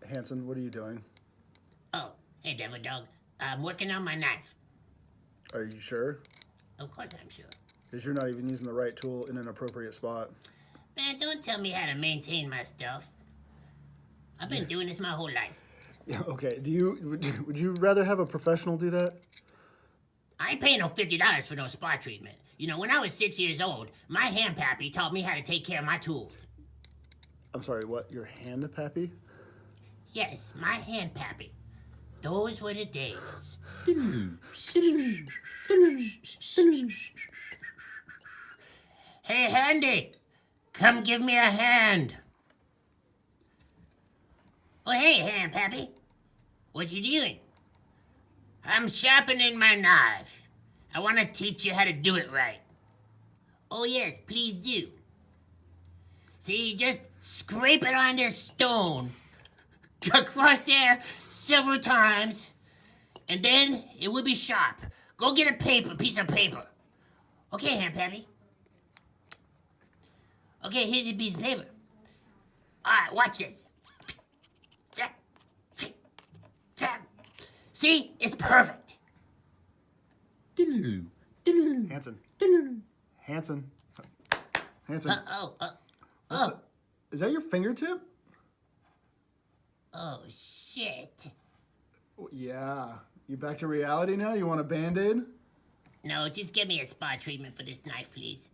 Handson, what are you doing? Oh, hey, Devil Dog. I'm working on my knife. Are you sure? Of course I'm sure. Because you're not even using the right tool in an appropriate spot. Man, don't tell me how to maintain my stuff. I've been doing this my whole life. Yeah, okay. Would you rather have a professional do that? I ain't paying no $50 for no spa treatment. You know, when I was 6 years old, my HandPappy taught me how to take care of my tools. I'm sorry, what? Your HandPappy? Yes, my HandPappy. Those were the days. Hey, Handy, come give me a hand. Oh, hey, HandPappy. What you doing? I'm sharpening my knife. I want to teach you how to do it right. Oh, yes, please do. See, just scrape it on this stone. Across there several times. And then it will be sharp. Go get a piece of paper. Okay, HandPappy. Okay, here's a piece of paper. All right, watch this. See? It's perfect. Handson. Handson. Handson. Oh. Is that your fingertip? Oh, shit. Yeah. You back to reality now? You want a Band-Aid? No, just give me a spa treatment for this knife, please.